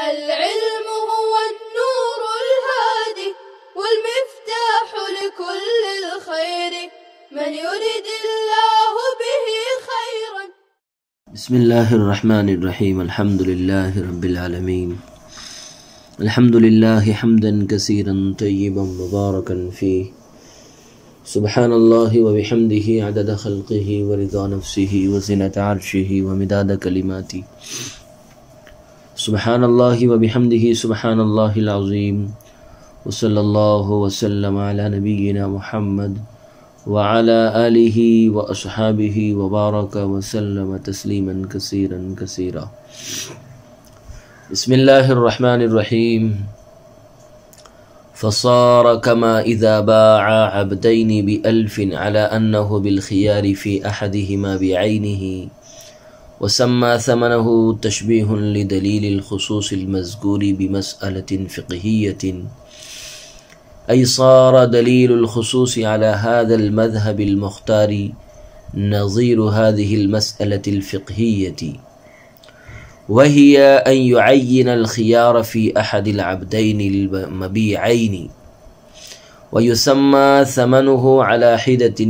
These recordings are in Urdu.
العلم هو النور الهادي والمفتاح لكل الخير من يريد الله به خيرا. بسم الله الرحمن الرحيم. الحمد لله رب العالمين. الحمد لله حمدا كثيرا طيبا مباركا فيه. سبحان الله وبحمده عدد خلقه ورضا نفسه وزنة عرشه ومداد كلماته. سبحان الله وبحمده سبحان الله العظيم. وصلى الله وسلم على نبينا محمد وعلى آله وأصحابه وبارك وسلم تسليما كثيرا كثيرا. بسم الله الرحمن الرحيم. فصار كما إذا باع عبدين بألف على أنه بالخيار في أحدهما بعينه وسمى ثمنه تشبيه لدليل الخصوص المذكور بمسألة فقهية، أي صار دليل الخصوص على هذا المذهب المختار نظير هذه المسألة الفقهية، وهي أن يعين الخيار في أحد العبدين المبيعين ويسمى ثمنه على حدة،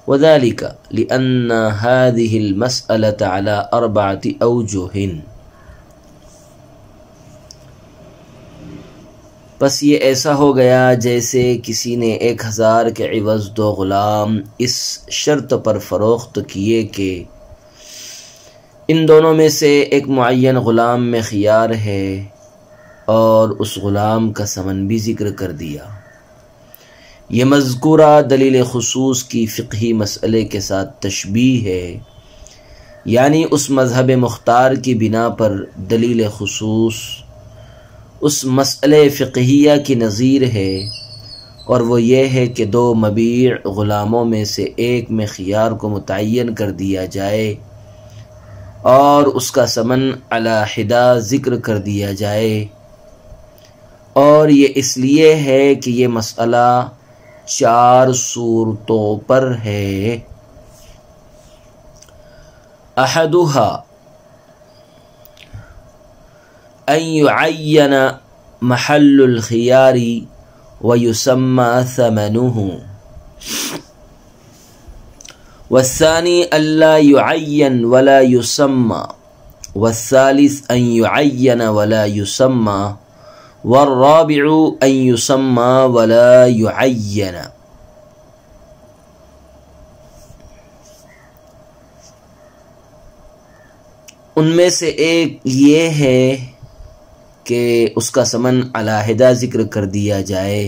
وذلك لأن هذه المسألة على 4 أوجه. بس یہ ایسا ہو گیا جیسے کسی نے 1000 کے عوض 2 غلام اس شرط پر فروخت کیے کہ ان دونوں میں سے ایک معین غلام میں خیار ہے، اور اس غلام کا ثمن بھی ذکر کر دیا. یہ مذکورہ دلیل خصوص کی فقہی مسئلے کے ساتھ تشبیہ ہے، یعنی اس مذہب مختار کی بنا پر دلیل خصوص اس مسئلے فقہیہ کی نظیر ہے، اور وہ یہ ہے کہ 2 مبیع غلاموں میں سے ایک میں خیار کو متعین کر دیا جائے اور اس کا ثمن علی حدہ ذکر کر دیا جائے. اور یہ اس لیے ہے کہ یہ مسئلہ 4 صورتوں پر ہے. احدها ان يعين محل الخيار ويسمى ثمنه، والثاني ألا يعين ولا يسمى، والثالث أن يعين ولا يسمى، والرابع أن يسمى ولا يعين. ان میں سے ایک یہ ہے کہ اس کا ثمن علیحدہ ذکر کر دیا جائے.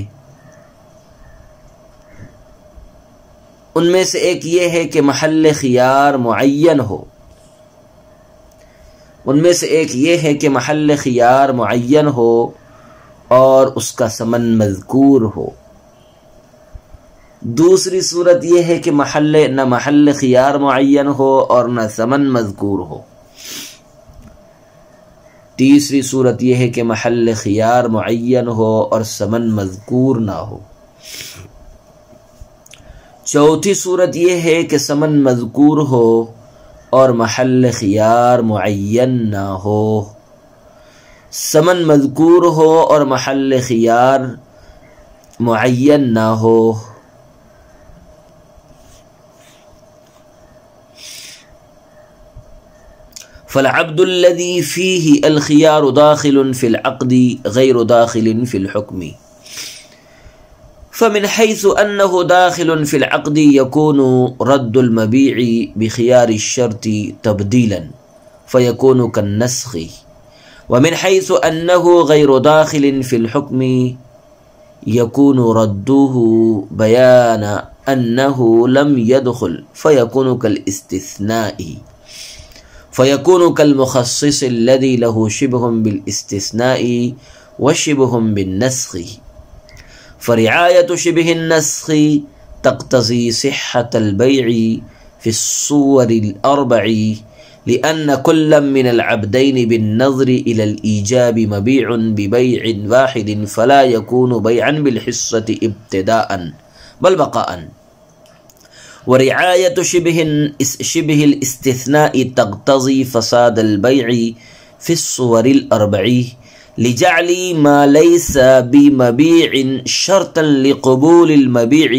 ان میں سے ایک یہ ہے کہ محل خیار معین ہو. ان میں سے ایک یہ ہے کہ محل خیار معین ہو اور اس کا ثمن مذکور ہو. دوسری صورت یہ ہے کہ نہ محل خیار معین ہو اور نہ ثمن مذکور ہو. تیسری صورت یہ ہے کہ محل خیار معین ہو اور ثمن مذکور نہ ہو. چوتھی صورت یہ ہے کہ ثمن مذکور ہو اور محل خیار معین نہ ہو. ثمن مذکور ہو اور محل خیار معین نہ ہو. فالعبد الذي فيه الخيار داخل في العقد غير داخل في الحكم، فمن حيث أنه داخل في العقد يكون رد المبيع بخيار الشرط تبديلا فيكون كالنسخ، ومن حيث أنه غير داخل في الحكم يكون رده بيان أنه لم يدخل فيكون كالاستثناء، فيكون كالمخصص الذي له شبه بالاستثناء وشبه بالنسخ. فرعاية شبه النسخ تقتضي صحة البيع في الصور ال4، لأن كل من العبدين بالنظر إلى الإيجاب مبيع ببيع واحد، فلا يكون بيعا بالحصة ابتداء بل بقاء. ورعاية شبه الاستثناء تقتضي فساد البيع فی الصور الاربع لجعلی ما لیس بمبیع شرطا لقبول المبیع.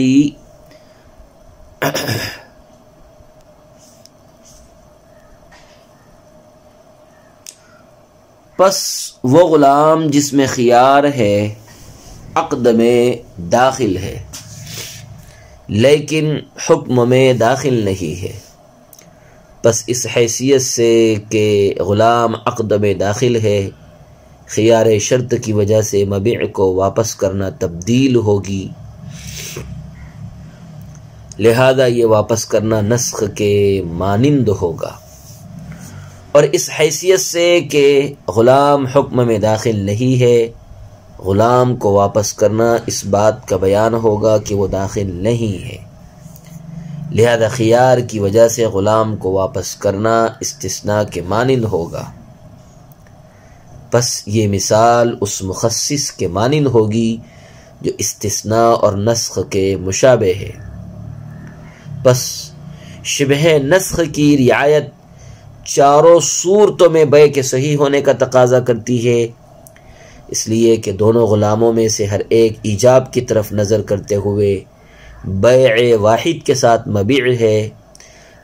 پس وہ غلام جس میں خیار ہے عقد میں داخل ہے لیکن حکم میں داخل نہیں ہے، پس اس حیثیت سے کہ غلام عقد میں داخل ہے، خیار شرط کی وجہ سے مبیع کو واپس کرنا تبدیل ہوگی، لہذا یہ واپس کرنا نسخ کے مانند ہوگا. اور اس حیثیت سے کہ غلام حکم میں داخل نہیں ہے، غلام کو واپس کرنا اس بات کا بیان ہوگا کہ وہ داخل نہیں ہے، لہذا خیار کی وجہ سے غلام کو واپس کرنا استثناء کے مانند ہوگا. پس یہ مثال اس مخصص کے مانند ہوگی جو استثناء اور نسخ کے مشابہ ہے. پس شبہ نسخ کی رعایت چاروں صورتوں میں بیع کے صحیح ہونے کا تقاضا کرتی ہے، اس لیے کہ دونوں غلاموں میں سے ہر ایک ایجاب کی طرف نظر کرتے ہوئے بیع واحد کے ساتھ مبیع ہے،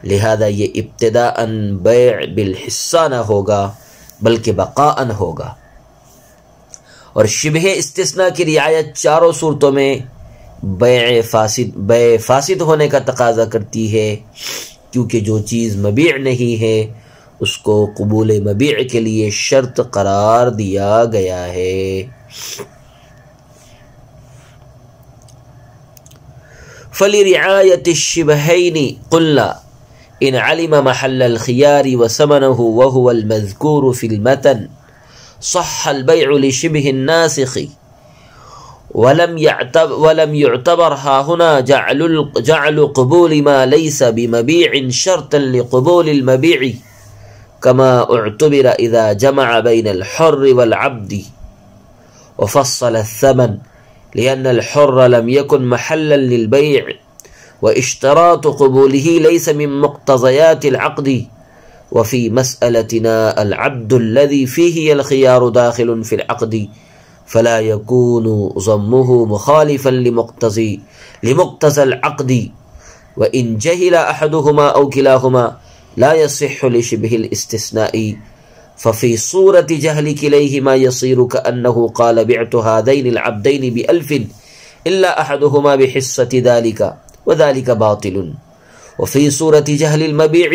لہذا یہ ابتداءً بیع بالحصہ نہ ہوگا بلکہ بقاءً ہوگا. اور شبہ استثناء کی رعایت چاروں صورتوں میں بیع فاسد ہونے کا تقاضا کرتی ہے، کیونکہ جو چیز مبیع نہیں ہے اس کو قبول مبیع کے لیے شرط قرار دیا گیا ہے. فَلِرِعَایَةِ الشِّبْهَيْنِ قُلْنَا إِنْ عَلِمَ مَحَلَّ الْخِيَارِ وَثَمَنَهُ وَهُوَ الْمَذْكُورُ فِي الْمَتْنِ صَحَّ الْبَيْعُ لِشِبْهِ النَّاسِخِ وَلَمْ يُعْتَبَرْ هَاهُنَا جَعْلُ قبول ما ليس بمبيع شرطا لقبول المبيع كما اعتبر إذا جمع بين الحر والعبد وفصل الثمن لأن الحر لم يكن محلا للبيع واشتراط قبوله ليس من مقتضيات العقد. وفي مسألتنا العبد الذي فيه الخيار داخل في العقد فلا يكون ضمه مخالفا لمقتضى العقد، وإن جهل أحدهما أو كلاهما لا يصح لشبه الاستثناء، ففي صورة جهل كليهما يصير كأنه قال بعت هذين العبدين ب1000 إلا أحدهما بحصة ذلك وذلك باطل. وفي صورة جهل المبيع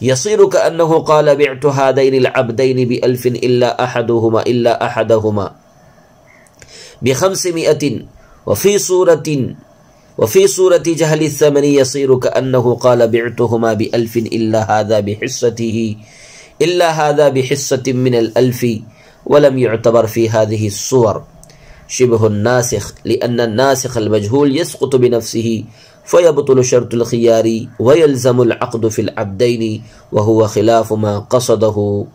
يصير كأنه قال بعت هذين العبدين ب1000 إلا أحدهما ب500. وفي صورة جهل الثمن يصير كأنه قال بعتهما ب1000 إلا هذا بحصة من 1000 ولم يعتبر في هذه الصور شبه الناسخ، لأن الناسخ المجهول يسقط بنفسه فيبطل شرط الخيار ويلزم العقد في العبدين وهو خلاف ما قصده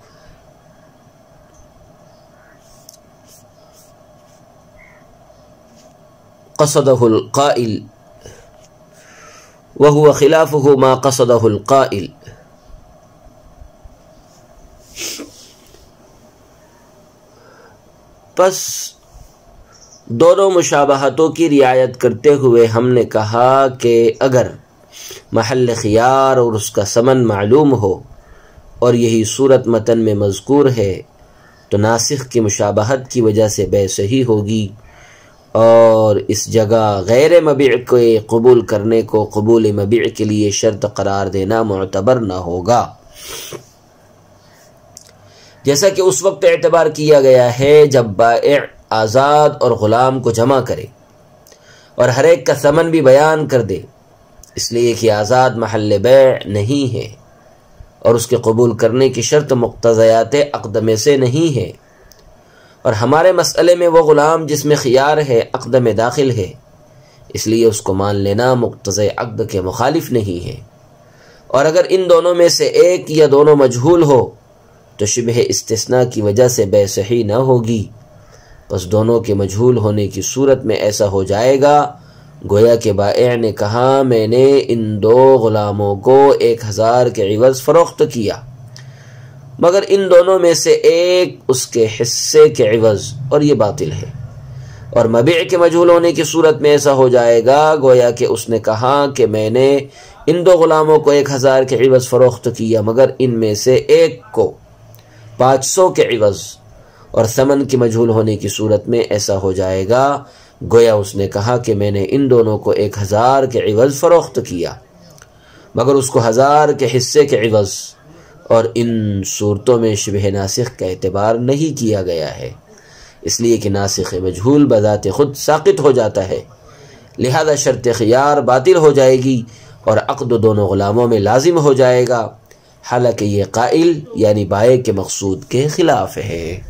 القائل وهو خلافه ما قصده القائل. پس دونوں مشابہتوں کی رعایت کرتے ہوئے ہم نے کہا کہ اگر محل خیار اور اس کا ثمن معلوم ہو اور یہی صورت متن میں مذکور ہے تو ناسخ کی مشابہت کی وجہ سے بیع صحیح ہوگی، اور اس جگہ غیر مبیع کو قبول کرنے کو قبول مبیع کے لیے شرط قرار دینا معتبر نہ ہوگا. جیسا کہ اس وقت اعتبار کیا گیا ہے جب بائع آزاد اور غلام کو جمع کرے اور ہر ایک کا ثمن بھی بیان کر دے، اس لیے کہ آزاد محل بیع نہیں ہے اور اس کے قبول کرنے کی شرط مقتضیات عقد میں سے نہیں ہے. اور ہمارے مسئلے میں وہ غلام جس میں خیار ہے عقد میں داخل ہے، اس لیے اس کو مان لینا مقتضی عقد کے مخالف نہیں ہے. اور اگر ان دونوں میں سے ایک یا دونوں مجہول ہو تو شبہ استثناء کی وجہ سے بیع صحیح نہ ہوگی. پس دونوں کے مجہول ہونے کی صورت میں ایسا ہو جائے گا گویا کہ بائع نے کہا میں نے ان دو غلاموں کو 1000 کے عوض فروخت کیا، مگر ان دونوں میں سے ایک اس کے حصے کے عوض، اور یہ باطل ہے۔ اور مبیع کے مجہول ہونے کی صورت میں ایسا ہو جائے گا گویا کہ اس نے کہا کہ میں نے ان 2 غلاموں کو 1000 کے عوض فروخت کیا، مگر ان میں سے ایک کو 500 کے عوض، اور ثمن کی مجہول ہونے کی صورت میں ایسا ہو جائے گا گویا اس نے کہا کہ میں نے ان دونوں کو 1000 کے عوض فروخت کیا، مگر اس کو 1000 کے حصے کے عوض، اور ان صورتوں میں شبہ ناسخ کا اعتبار نہیں کیا گیا ہے، اس لیے کہ ناسخ مجہول بذات خود ساقط ہو جاتا ہے، لہذا شرط خیار باطل ہو جائے گی اور عقد دونوں غلاموں میں لازم ہو جائے گا، حالانکہ یہ قائل یعنی بائع کے مقصود کے خلاف ہے۔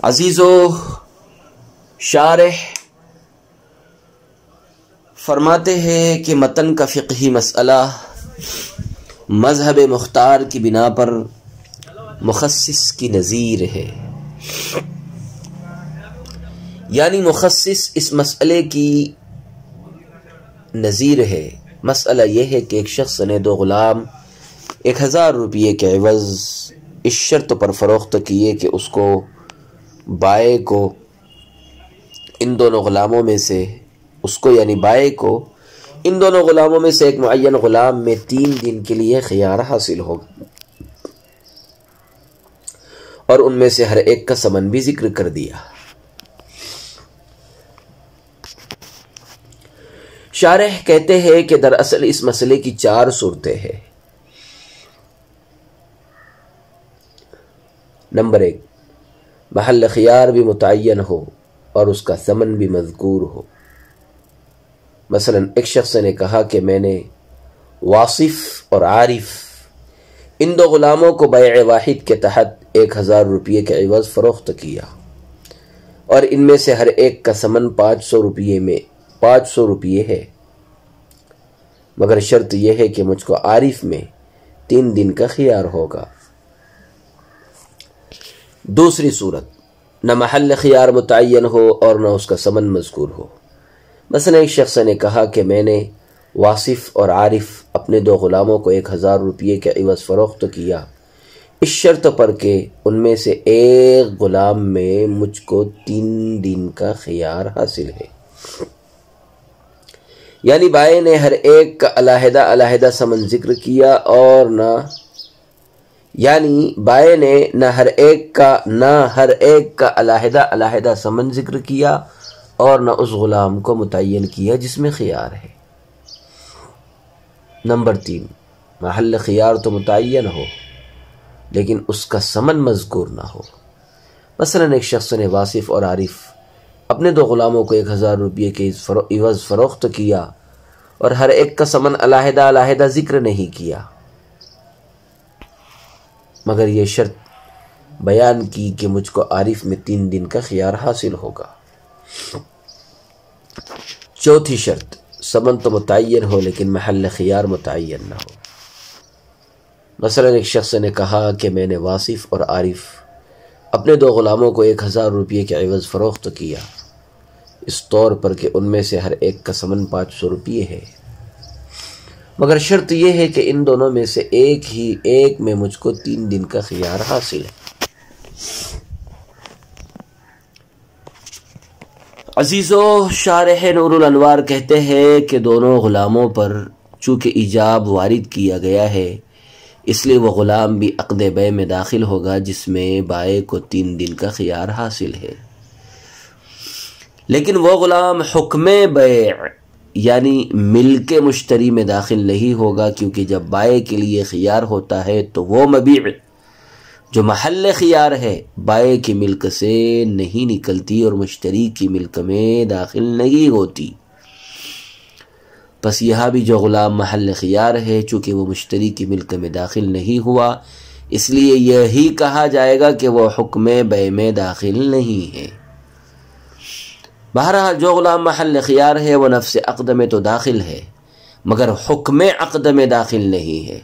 عزیزو، شارح فرماتے ہیں کہ متن کا فقہی مسئلہ مذہب مختار کی بنا پر مخصص کی نظیر ہے، یعنی مخصص اس مسئلے کی نظیر ہے۔ مسئلہ یہ ہے کہ ایک شخص نے 2 غلام 1000 روپے کے عوض اس شرط پر فروخت کیے کہ اس کو بائع کو ان دونوں غلاموں میں سے، اس کو یعنی بائع کو ان دونوں غلاموں میں سے ایک معین غلام میں 3 دن کے لیے خیار حاصل ہوگا، اور ان میں سے ہر ایک کا ثمن بھی ذکر کر دیا۔ شارح کہتے ہیں کہ دراصل اس مسئلے کی 4 صورتیں ہیں۔ نمبر 1، محل خیار بھی متعین ہو اور اس کا ثمن بھی مذکور ہو۔ مثلا ایک شخص نے کہا کہ میں نے واصف اور عارف ان 2 غلاموں کو بیع واحد کے تحت 1000 روپے کے عوض فروخت کیا، اور ان میں سے ہر ایک کا ثمن 500 روپے ہے، مگر شرط یہ ہے کہ مجھ کو عارف میں 3 دن کا خیار ہوگا۔ دوسری صورت، نہ محل خیار متعین ہو اور نہ اس کا ثمن مذکور ہو۔ مثلا ایک شخص نے کہا کہ میں نے واصف اور عارف اپنے 2 غلاموں کو 1000 روپے کے عوض فروخت کیا، اس شرط پر کہ ان میں سے ایک غلام میں مجھ کو 3 دن کا خیار حاصل ہے، یعنی بائع نے ہر ایک کا علیحدہ ثمن ذکر کیا، اور بائع نے نہ ہر ایک کا علیحدہ ثمن ذکر کیا اور نہ اس غلام کو متعین کیا جس میں خیار ہے۔ نمبر 3، محل خیار تو متعین ہو لیکن اس کا ثمن مذکور نہ ہو۔ مثلا ایک شخص نے واصف اور عارف اپنے 2 غلاموں کو 1000 روپے کے عوض فروخت کیا اور ہر ایک کا ثمن علیحدہ ذکر نہیں کیا، مگر یہ شرط بیان کی کہ مجھ کو عارف میں 3 دن کا خیار حاصل ہوگا۔ چوتھی شرط، ثمن تو متعین ہو لیکن محل خیار متعین نہ ہو۔ مثلا ایک شخص نے کہا کہ میں نے واصف اور عارف اپنے 2 غلاموں کو 1000 روپے کے عوض فروخت کیا، اس طور پر کہ ان میں سے ہر ایک کا ثمن 500 روپے ہے، مگر شرط یہ ہے کہ ان دونوں میں سے ایک میں مجھ کو 3 دن کا خیار حاصل ہے۔ عزیزو، شارح نور الانوار کہتے ہیں کہ دونوں غلاموں پر چونکہ ایجاب وارد کیا گیا ہے، اس لیے وہ غلام بھی عقد بیع میں داخل ہوگا جس میں بائع کو 3 دن کا خیار حاصل ہے، لیکن وہ غلام حکم بیع یعنی ملک مشتری میں داخل نہیں ہوگا، کیونکہ جب بائع کے لیے خیار ہوتا ہے تو وہ مبیع جو محل خیار ہے بائع کی ملک سے نہیں نکلتی اور مشتری کی ملک میں داخل نہیں ہوتی۔ پس یہاں بھی جو غلام محل خیار ہے چونکہ وہ مشتری کی ملک میں داخل نہیں ہوا، اس لیے یہی کہا جائے گا کہ وہ حکم بیع میں داخل نہیں ہے۔ بہرحال جو غلام محل خیار ہے وہ نفس عقد میں تو داخل ہے مگر حکم عقد میں داخل نہیں ہے،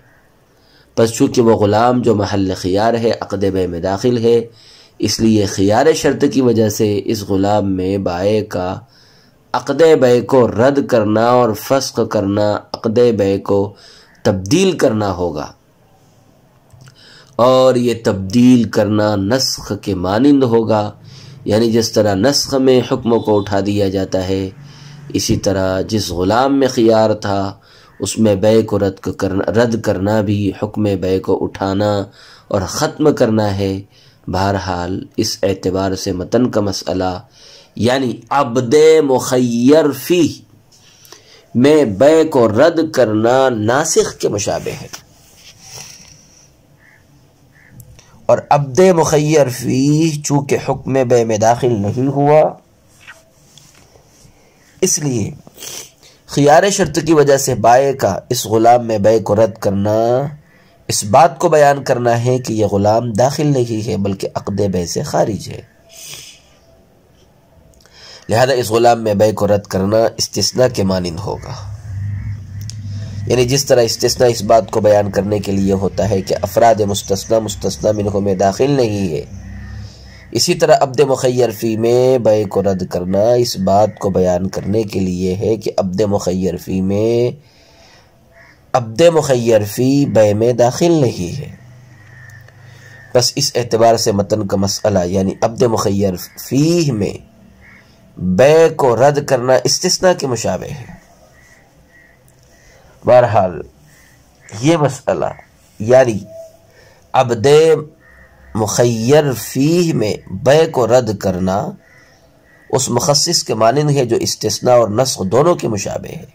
پس چونکہ وہ غلام جو محل خیار ہے عقد بیع میں داخل ہے، اس لیے خیار شرط کی وجہ سے اس غلام میں بائع کا عقد بیع کو رد کرنا اور فسخ کرنا، عقد بیع کو تبدیل کرنا ہوگا، اور یہ تبدیل کرنا نسخ کے مانند ہوگا، یعنی جس طرح نسخ میں حکموں کو اٹھا دیا جاتا ہے، اسی طرح جس غلام میں خیار تھا اس میں بیع کو رد کرنا بھی حکم بیع کو اٹھانا اور ختم کرنا ہے۔ بہرحال اس اعتبار سے متن کا مسئلہ یعنی عبد مخیر فی میں بیع کو رد کرنا ناسخ کے مشابہ ہے، اور عبد مخیر فی چونکہ حکم بیع میں داخل نہیں ہوا، اس لیے خیار شرط کی وجہ سے بائع کا اس غلام میں بیع کو رد کرنا اس بات کو بیان کرنا ہے کہ یہ غلام داخل نہیں ہے بلکہ عقد بیع سے خارج ہے، لہذا اس غلام میں بیع کو رد کرنا استثناء کے مانند ہوگا، یعنی جس طرح استثناء اس بات کو بیان کرنے کے لیے ہوتا ہے کہ افراد مستثنی منہ میں داخل نہیں ہے، اسی طرح عبد مخیر فی میں بیع کو رد کرنا اس بات کو بیان کرنے کے لیے ہے کہ عبد مخیر فی بیع میں داخل نہیں ہے۔ بس اس اعتبار سے متن کا مسئلہ یعنی عبد مخیر فی میں بیع کو رد کرنا استثناء کے مشابہ ہے۔ بہرحال یہ مسئلہ یعنی عبد مخیر فیہ میں بیع کو رد کرنا اس مخصص کے مانند ہے جو استثناء اور نسخ دونوں کے مشابہ ہے،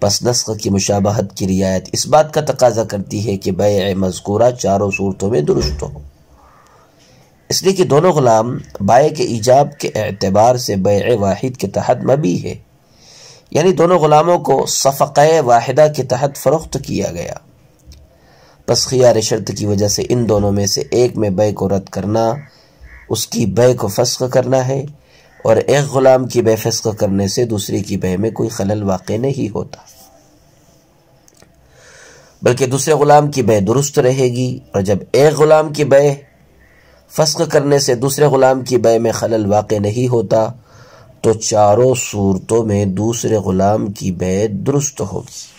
پس نسخ کی مشابہت کی رعایت اس بات کا تقاضا کرتی ہے کہ بیع مذکورہ چاروں صورتوں میں درست ہو، اس لیے کہ دونوں غلام بائع کے ایجاب کے اعتبار سے بیع واحد کے تحت مبیع ہے، یعنی دونوں غلاموں کو صفقہ واحدہ کے تحت فروخت کیا گیا، پس خیار شرط کی وجہ سے ان دونوں میں سے ایک میں بیع کو رد کرنا اس کی بیع کو فسخ کرنا ہے، اور ایک غلام کی بیع فسخ کرنے سے دوسری کی بیع میں کوئی خلل واقع نہیں ہوتا، بلکہ دوسرے غلام کی بیع درست رہے گی، اور جب ایک غلام کی بیع فسخ کرنے سے دوسرے غلام کی بیع میں خلل واقع نہیں ہوتا تو چاروں صورتوں میں دوسرے غلام کی بیع درست ہوگی۔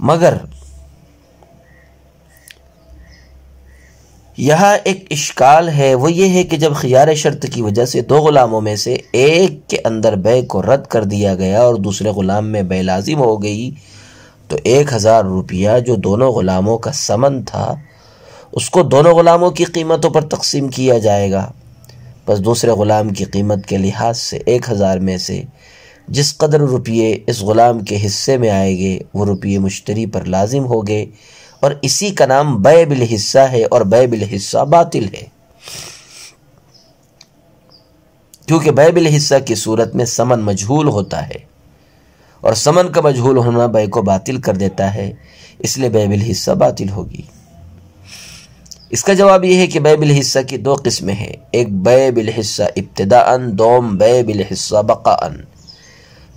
مگر یہاں ایک اشکال ہے، وہ یہ ہے کہ جب خیار شرط کی وجہ سے دو غلاموں میں سے ایک کے اندر بیع کو رد کر دیا گیا اور دوسرے غلام میں بیع لازم ہو گئی تو 1000 روپیہ جو دونوں غلاموں کا ثمن تھا اس کو دونوں غلاموں کی قیمتوں پر تقسیم کیا جائے گا، بس دوسرے غلام کی قیمت کے لحاظ سے 1000 میں سے جس قدر روپیے اس غلام کے حصے میں آئے گے وہ روپیے مشتری پر لازم ہو گئے، اور اسی کا نام بیع بالحصہ ہے، اور بیع بالحصہ باطل ہے، کیونکہ بیع بالحصہ کی صورت میں ثمن مجہول ہوتا ہے، اور ثمن کا مجہول ہونا بیع کو باطل کر دیتا ہے، اس لیے بیع بالحصہ باطل ہوگی۔ اس کا جواب یہ ہے کہ بیع بالحصہ کی دو قسمیں ہیں، ایک بیع بالحصہ ابتداءً، دوم بیع بالحصہ بقاءً۔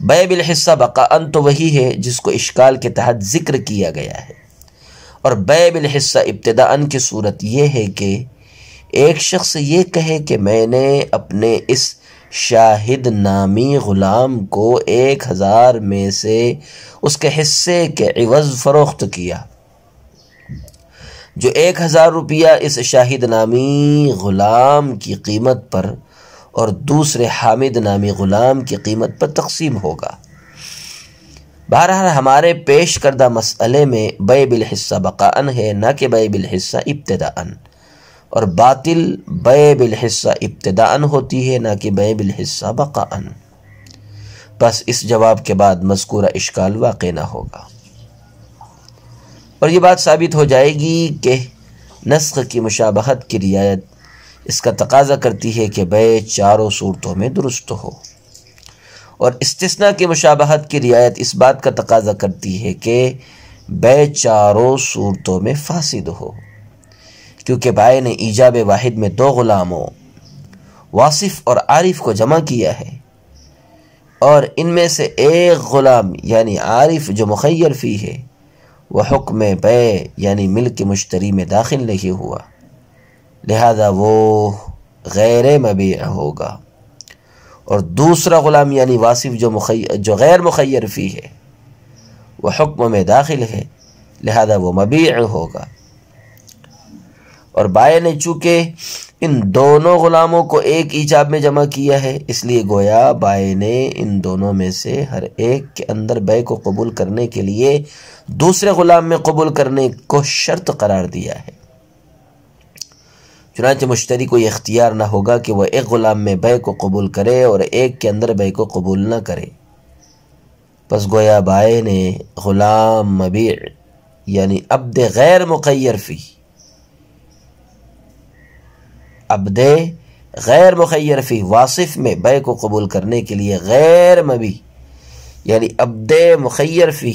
بیع بالحصہ بقاءً تو وہی ہے جس کو اشکال کے تحت ذکر کیا گیا ہے، اور بیع بالحصہ ابتداءً کی صورت یہ ہے کہ ایک شخص یہ کہے کہ میں نے اپنے اس شاہد نامی غلام کو 1000 میں سے اس کے حصے کے عوض فروخت کیا، جو 1000 روپیہ اس شاہد نامی غلام کی قیمت پر اور دوسرے حامد نامی غلام کی قیمت پر تقسیم ہوگا۔ بہرحال ہمارے پیش کردہ مسئلے میں بیع بالحصہ بقاءً ہے، نہ کہ بیع بالحصہ ابتداءً، اور باطل بیع بالحصہ ابتداءً ہوتی ہے، نہ کہ بیع بالحصہ بقاءً۔ بس اس جواب کے بعد مذکورہ اشکال واقع نہ ہوگا، اور یہ بات ثابت ہو جائے گی کہ نسخ کی مشابہت کی رعایت اس کا تقاضا کرتی ہے کہ بیع چاروں صورتوں میں درست ہو، اور استثناء کی مشابہت کی رعایت اس بات کا تقاضا کرتی ہے کہ بیع چاروں صورتوں میں فاسد ہو، کیونکہ بائع نے ایجاب واحد میں دو غلاموں واصف اور عارف کو جمع کیا ہے، اور ان میں سے ایک غلام یعنی عارف جو مخیر فی ہے وہ حکم بیع یعنی ملک مشتری میں داخل نہیں ہوا، لہذا وہ غیر مبیع ہوگا، اور دوسرا غلام یعنی واصف جو غیر مخیر فی ہے وہ حکم میں داخل ہے، لہذا وہ مبیع ہوگا۔ اور بائے نے چونکہ ان دونوں غلاموں کو ایک ایجاب میں جمع کیا ہے، اس لیے گویا بائے نے ان دونوں میں سے ہر ایک کے اندر بے کو قبول کرنے کے لیے دوسرے غلام میں قبول کرنے کو شرط قرار دیا ہے۔ چنانچہ مشتری کو یہ اختیار نہ ہوگا کہ وہ ایک غلام میں بے کو قبول کرے اور ایک کے اندر بے کو قبول نہ کرے۔ پس گویا بائے نے غلام مبیع یعنی عبد غیر مخیر فی، عبد غیر مخیر فی واصف میں بے کو قبول کرنے کے لیے غیر مبیع یعنی عبد مخیر فی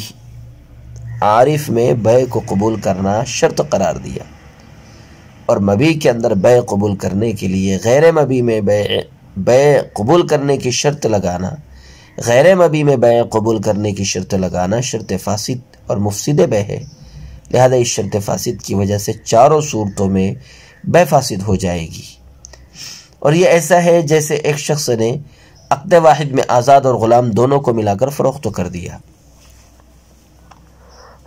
عارف میں بے کو قبول کرنا شرط قرار دیا، اور مبیع کے اندر بے قبول کرنے کے لیے غیر مبیع میں بے قبول کرنے کی شرط لگانا، غیر مبیع میں بے قبول کرنے کی شرط لگانا شرط فاسد اور مفسد بے ہے۔ لہذا اس شرط فاسد کی وجہ سے چاروں صورتوں میں بے فاسد ہو جائے گی۔ اور یہ ایسا ہے جیسے ایک شخص نے عقد واحد میں آزاد اور غلام دونوں کو ملا کر فروخت کر دیا،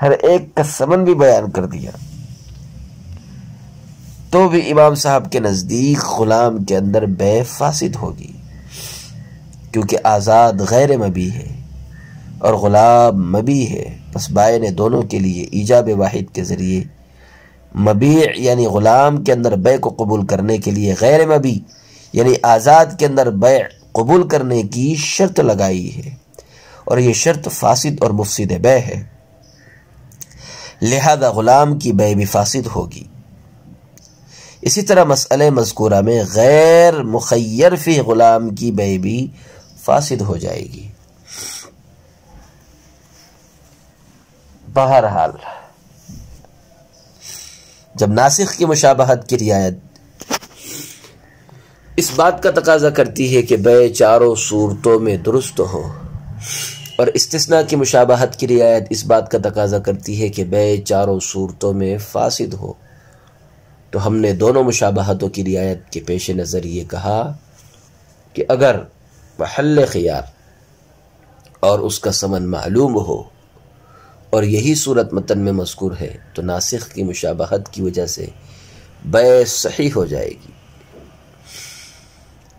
ہر ایک کا ثمن بھی بیان کر دیا، تو بھی امام صاحب کے نزدیک غلام کے اندر بے فاسد ہوگی، کیونکہ آزاد غیر مبیع ہے اور غلام مبیع ہے۔ پس بائے نے دونوں کے لیے ایجاب واحد کے ذریعے مبیع یعنی غلام کے اندر بے کو قبول کرنے کے لیے غیر مبیع یعنی آزاد کے اندر بے قبول کرنے کی شرط لگائی ہے، اور یہ شرط فاسد اور مفسد بے ہے، لہذا غلام کی بے بھی فاسد ہوگی۔ اسی طرح مسئلہ مذکورہ میں غیر مخیر فی غلام کی بے بھی فاسد ہو جائے گی۔ بہرحال جب ناسخ کی مشابہت کی رعایت اس بات کا تقاضا کرتی ہے کہ بے چاروں صورتوں میں درست ہو، اور استثناء کی مشابہت کی رعایت اس بات کا تقاضا کرتی ہے کہ بے چاروں صورتوں میں فاسد ہو، تو ہم نے دونوں مشابہتوں کی رعایت کے پیش نظر یہ کہا کہ اگر محل خیار اور اس کا ثمن معلوم ہو اور یہی صورت متن میں مذکور ہے، تو ناسخ کی مشابہت کی وجہ سے بے صحیح ہو جائے گی۔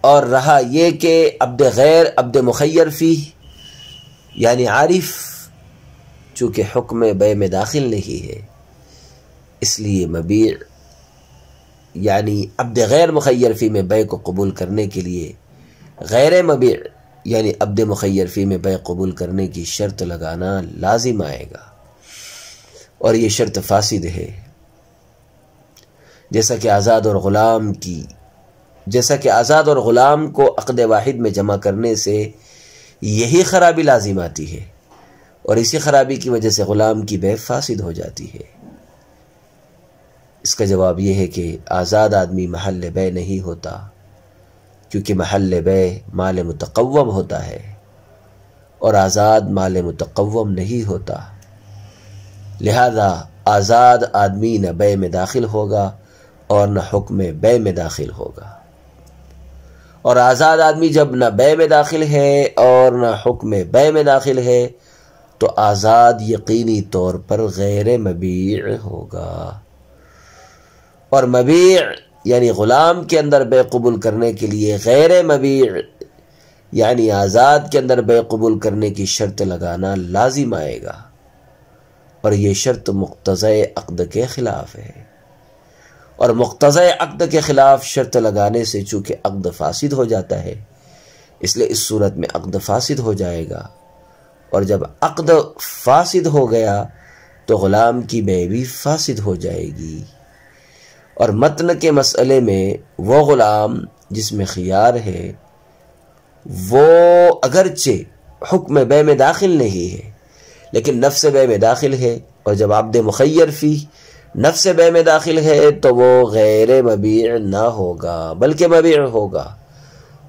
اور رہا یہ کہ عبد مخیر فی یعنی عارف چونکہ حکم بے میں داخل نہیں ہے، اس لیے مبیع یعنی عبد غیر مخیر فی میں بے کو قبول کرنے کے لیے غیر مبیع یعنی عبد مخیر فی میں بے قبول کرنے کی شرط لگانا لازم آئے گا، اور یہ شرط فاسد ہے، جیسا کہ آزاد اور غلام کو عقد واحد میں جمع کرنے سے یہی خرابی لازم آتی ہے، اور اسی خرابی کی وجہ سے غلام کی بے فاسد ہو جاتی ہے۔ اس کا جواب یہ ہے کہ آزاد آدمی محل بے نہیں ہوتا، کیونکہ محل بے مال متقوم ہوتا ہے اور آزاد مال متقوم نہیں ہوتا، لہذا آزاد آدمی نہ بے میں داخل ہوگا اور نہ حکم بے میں داخل ہوگا، اور آزاد آدمی جب نہ بے میں داخل ہے اور نہ حکم بے میں داخل ہے تو آزاد یقینی طور پر غیر مبیع ہوگا، اور مبیع یعنی غلام کے اندر بے قبول کرنے کے لیے غیر مبیع یعنی آزاد کے اندر بے قبول کرنے کی شرط لگانا لازم آئے گا، اور یہ شرط مقتضی عقد کے خلاف ہے، اور مقتضی عقد کے خلاف شرط لگانے سے چونکہ عقد فاسد ہو جاتا ہے، اس لیے اس صورت میں عقد فاسد ہو جائے گا، اور جب عقد فاسد ہو گیا تو غلام کی بے بھی فاسد ہو جائے گی۔ اور متن کے مسئلے میں وہ غلام جس میں خیار ہے وہ اگرچہ حکم بے میں داخل نہیں ہے لیکن نفس بے میں داخل ہے، اور جب عبد مخیر فی نفس بے میں داخل ہے تو وہ غیر مبیع نہ ہوگا بلکہ مبیع ہوگا،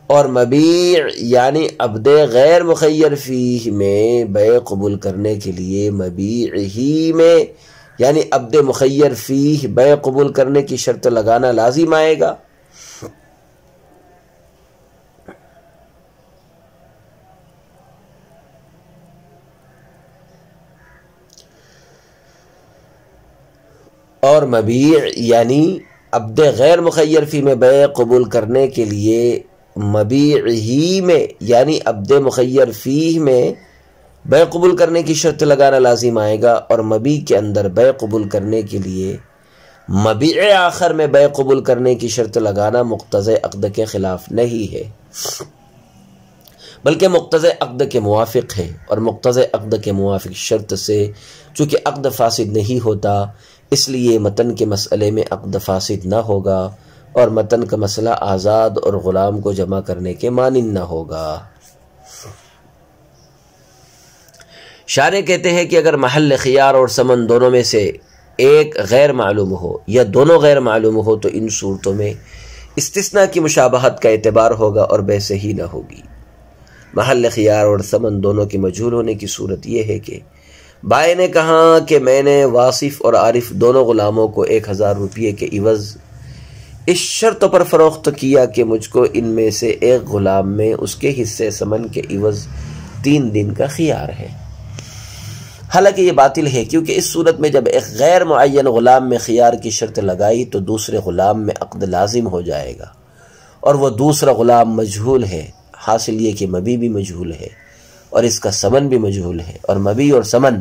اور مبیع یعنی عبد غیر مخیر فی میں بے قبول کرنے کے لیے مبیع ہی میں یعنی عبد مخیر فی بے قبول کرنے کی شرط لگانا لازم آئے گا، اور مبیع یعنی عبد غیر مخیر فی میں بیع قبول کرنے کے لیے مبیع ہی میں یعنی عبد مخیر فی میں بیع قبول کرنے کی شرط لگانا لازم آئے گا، اور مبیع کے اندر بیع قبول کرنے کے لیے مبیع آخر میں بیع قبول کرنے کی شرط لگانا مقتضی عقد کے خلاف نہیں ہے، بلکہ مقتضی عقد کے موافق ہے، اور مقتضی عقد کے موافق شرط سے چونکہ عقد فاسد نہیں ہوتا، اس لیے متن کے مسئلے میں عقد فاسد نہ ہوگا، اور متن کا مسئلہ آزاد اور غلام کو جمع کرنے کے مانند نہ ہوگا۔ شارح کہتے ہیں کہ اگر محل خیار اور ثمن دونوں میں سے ایک غیر معلوم ہو یا دونوں غیر معلوم ہو تو ان صورتوں میں استثناء کی مشابہت کا اعتبار ہوگا اور بے صحیح نہ ہوگی۔ محل خیار اور ثمن دونوں کے مجہول ہونے کی صورت یہ ہے کہ بائع نے کہا کہ میں نے واصف اور عارف دونوں غلاموں کو 1000 روپے کے عوض اس شرط پر فروخت کیا کہ مجھ کو ان میں سے ایک غلام میں اس کے حصے ثمن کے عوض 3 دن کا خیار ہے۔ حالانکہ یہ باطل ہے، کیونکہ اس صورت میں جب ایک غیر معین غلام میں خیار کی شرط لگائی تو دوسرے غلام میں عقد لازم ہو جائے گا، اور وہ دوسرا غلام مجہول ہے۔ حاصل یہ کہ مبیع بھی مجہول ہے اور اس کا ثمن بھی مجہول ہے، اور مبیع اور ثمن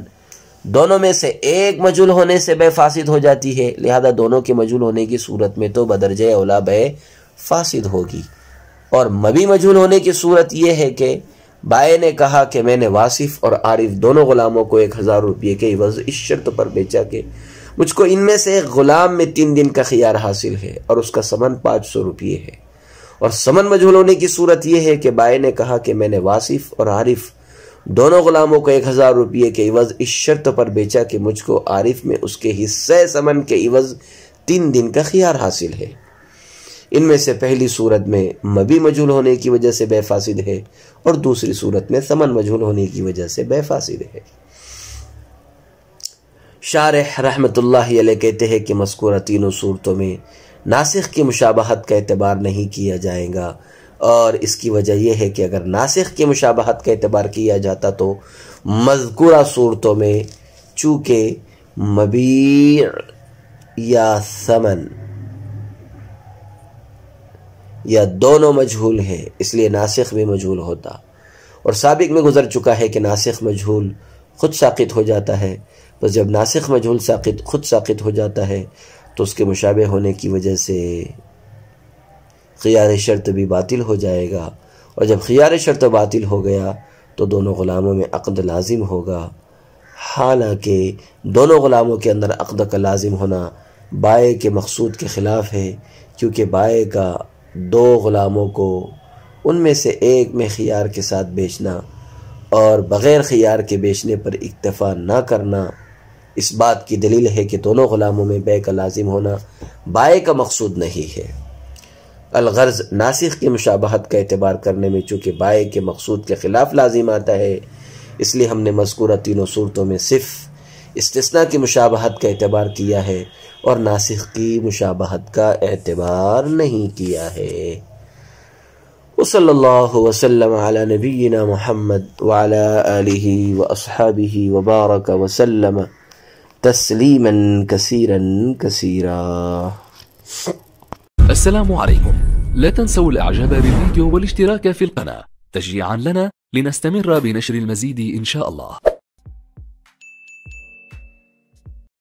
دونوں میں سے ایک مجہول ہونے سے بے فاسد ہو جاتی ہے، لہذا دونوں کے مجہول ہونے کی صورت میں تو بدرجہ اولا بے فاسد ہوگی۔ اور مبیع مجہول ہونے کی صورت یہ ہے کہ بائع نے کہا کہ میں نے واصف اور عارف دونوں غلاموں کو 1000 روپے کے عوض اس شرط پر بیچا کہ مجھ کو ان میں سے ایک غلام میں 3 دن کا خیار حاصل ہے اور اس کا ثمن 500 روپے ہے۔ اور ثمن مجہول ہونے کی صورت یہ ہے کہ بائع نے کہا کہ میں نے واصف اور عارف دونوں غلاموں کو 1000 روپے کے عوض اس شرط پر بیچا کہ مجھ کو عارف میں اس کے حصے ثمن کے عوض 3 دن کا خیار حاصل ہے۔ ان میں سے پہلی صورت میں مبیع مجہول ہونے کی وجہ سے بے فاسد ہے، اور دوسری صورت میں ثمن مجہول ہونے کی وجہ سے بے فاسد ہے۔ شارح رحمت اللہ علیہ کہتے ہیں کہ مذکورہ تینوں صورتوں میں ناسخ کی مشابہت کا اعتبار نہیں کیا جائے گا، اور اس کی وجہ یہ ہے کہ اگر ناسخ کی مشابہت کا اعتبار کیا جاتا تو مذکورہ صورتوں میں چونکہ مبیع یا ثمن یا دونوں مجہول ہے، اس لیے ناسخ بھی مجہول ہوتا، اور سابق میں گزر چکا ہے کہ ناسخ مجہول خود ساقط ہو جاتا ہے۔ بس جب ناسخ مجہول خود ساقط ہو جاتا ہے تو اس کے مشابہ ہونے کی وجہ سے خیار شرط بھی باطل ہو جائے گا، اور جب خیار شرط باطل ہو گیا تو دونوں غلاموں میں عقد لازم ہوگا، حالانکہ دونوں غلاموں کے اندر عقد کا لازم ہونا بائع کے مقصود کے خلاف ہے، کیونکہ بائع کا 2 غلاموں کو ان میں سے ایک میں خیار کے ساتھ بیچنا اور بغیر خیار کے بیچنے پر اکتفا نہ کرنا اس بات کی دلیل ہے کہ دونوں غلاموں میں بیع کا لازم ہونا بائع کا مقصود نہیں ہے۔ الغرض ناسخ کی مشابہت کا اعتبار کرنے میں چونکہ بائع کے مقصود کے خلاف لازم آتا ہے، اس لیے ہم نے مذکورہ تینوں صورتوں میں صرف استثناء کی مشابہت کا اعتبار کیا ہے اور ناسخ کی مشابہت کا اعتبار نہیں کیا ہے۔ وصلی اللہ وسلم علی نبینا محمد وعلی آلہ واصحابہ وبارک وسلم تسلیما کثیرا کثیرا۔ السلام عليكم. لا تنسوا الاعجاب بالفيديو والاشتراك في القناة تشجيعا لنا لنستمر بنشر المزيد إن شاء الله.